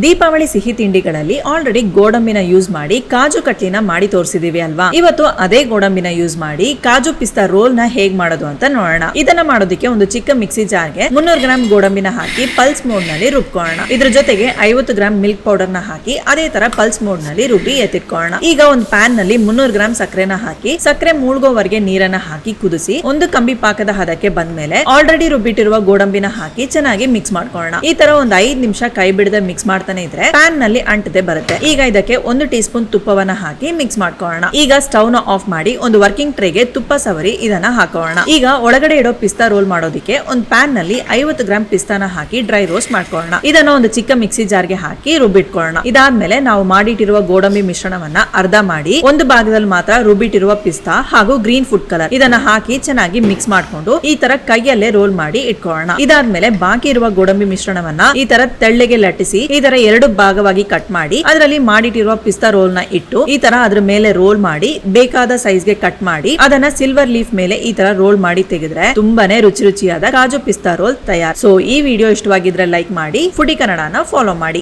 ದೀಪಾವಳಿ ಸಿಹಿ ತಿಂಡಿಗಳಲ್ಲಿ already ಗೋಡಂಬಿನ use ಮಾಡಿ ಕಾಜು ಕಟ್ಲಿನ ಮಾಡಿ ತೋರಿಸಿದೀವಿ ಅಲ್ವಾ. ಇವತ್ತು ಅದೇ ಗೋಡಂಬಿನ ಯೂಸ್ ಮಾಡಿ ಕಾಜು ಪಿಸ್ತಾ ರೋಲ್ ನ ಹೇಗ್ ಮಾಡೋದು ಅಂತ ನೋಡೋಣ. ಇದನ್ನ ಮಾಡೋದಕ್ಕೆ ಒಂದು ಚಿಕ್ಕ ಮಿಕ್ಸಿ ಜಾರ್ಗೆ 300 ಗ್ರಾಂ ಗೋಡಂಬಿನ ಹಾಕಿ ಪಲ್ಸ್ ಮೋಡ್ ನಲ್ಲಿ ರುಬ್ಕೊಳ್ಳೋಣ. ಇದ್ರ ಜೊತೆಗೆ 50 ಗ್ರಾಂ ಮಿಲ್ಕ್ ಪೌಡರ್ ನ ಹಾಕಿ ಅದೇ ತರ ಪಲ್ಸ್ ಮೋಡ್ ನಲ್ಲಿ ರುಬ್ಬಿ ಎತ್ತಿಟ್ಕೊಳ್ಳೋಣ. ಈಗ ಒಂದು ಪ್ಯಾನ್ ನಲ್ಲಿ 300 ಗ್ರಾಂ ಸಕ್ಕರೆನ ಹಾಕಿ ಸಕ್ಕರೆ ಮುಳುಗೋವರೆಗೆ ನೀರನ್ನ ಹಾಕಿ ಕುದಿಸಿ ಒಂದು ಕಂಬಿ ಪಾಕದ ಹದಕ್ಕೆ ಬಂದ್ಮೇಲೆ ಆಲ್ರೆಡಿ ರುಬ್ಬಿಟ್ಟಿರುವ ಗೋಡಂಬಿನ ಹಾಕಿ ಚೆನ್ನಾಗಿ ಮಿಕ್ಸ್ ಮಾಡ್ಕೊಳ್ಳೋಣ. ಈ ತರ ಒಂದು 5 ನಿಮಿಷ ಕೈ ಬಿಡದೆ ಮಿಕ್ಸ್ ಇದ್ರೆ ಪ್ಯಾನ್ ನಲ್ಲಿ ಅಂಟದೆ ಬರುತ್ತೆ. ಈಗ ಇದಕ್ಕೆ 1 ಟೀ ಸ್ಪೂನ್ ತುಪ್ಪವನ್ನ ಹಾಕಿ ಮಿಕ್ಸ್ ಮಾಡ್ಕೊಳ್ಳೋಣ. ಈಗ ಸ್ಟವ್ ನ ಆಫ್ ಮಾಡಿ ಒಂದು ವರ್ಕಿಂಗ್ ಟ್ರೇಗೆ ತುಪ್ಪ ಸವರಿ ಇದನ್ನ ಹಾಕೋಣ. ಈಗ ಒಳಗಡೆ ಇಡೋ ಪಿಸ್ತಾ ರೋಲ್ ಮಾಡೋದಕ್ಕೆ ಒಂದು ಪ್ಯಾನ್ ನಲ್ಲಿ 50 ಗ್ರಾಂ ಪಿಸ್ತಾನ ಹಾಕಿ ಡ್ರೈ ರೋಸ್ಟ್ ಮಾಡ್ಕೊಳ್ಳೋಣ. ಇದನ್ನ ಒಂದು ಚಿಕ್ಕ ಮಿಕ್ಸಿ ಜಾರ್ಗೆ ಹಾಕಿ ರುಬ್ಬಿಟ್ಕೊಳ್ಳೋಣ. ಇದಾದ್ಮೇಲೆ ನಾವು ಮಾಡಿಟ್ಟಿರುವ ಗೋಡಂಬಿ ಮಿಶ್ರಣವನ್ನ ಅರ್ಧ ಮಾಡಿ ಒಂದು ಭಾಗದಲ್ಲಿ ಮಾತ್ರ ರುಬ್ಬಿಟ್ಟಿರುವ ಪಿಸ್ತಾ ಹಾಗೂ ಗ್ರೀನ್ ಫುಡ್ ಕಲರ್ ಇದನ್ನ ಹಾಕಿ ಚೆನ್ನಾಗಿ ಮಿಕ್ಸ್ ಮಾಡ್ಕೊಂಡು ಈ ತರ ಕೈಯಲ್ಲೇ ರೋಲ್ ಮಾಡಿ ಇಟ್ಕೊಳ್ಳೋಣ. ಇದಾದ್ಮೇಲೆ ಬಾಕಿ ಇರುವ ಗೋಡಂಬಿ ಮಿಶ್ರಣವನ್ನ ಈ ತರ ತೆಳ್ಳಗೆ ಲಟ್ಟಿಸಿ ಈ ತರ 2 ಭಾಗವಾಗಿ ಕಟ್ ಮಾಡಿ ಅದರಲ್ಲಿ ಮಾಡಿಟ್ಟಿರುವ ಪಿಸ್ತಾ ರೋಲ್ ನ ಇಟ್ಟು ಈ ತರ ಅದ್ರ ಮೇಲೆ ರೋಲ್ ಮಾಡಿ ಬೇಕಾದ ಸೈಜ್ ಗೆ ಕಟ್ ಮಾಡಿ ಅದನ್ನ ಸಿಲ್ವರ್ ಲೀಫ್ ಮೇಲೆ ಈ ತರ ರೋಲ್ ಮಾಡಿ ತೆಗೆದ್ರೆ ತುಂಬಾನೇ ರುಚಿಯಾದ ಕಾಜು ಪಿಸ್ತಾ ರೋಲ್ ತಯಾರು. ಸೊ ಈ ವಿಡಿಯೋ ಇಷ್ಟವಾಗಿದ್ರೆ ಲೈಕ್ ಮಾಡಿ, ಫುಡಿ ಕನ್ನಡನ ಫಾಲೋ ಮಾಡಿ.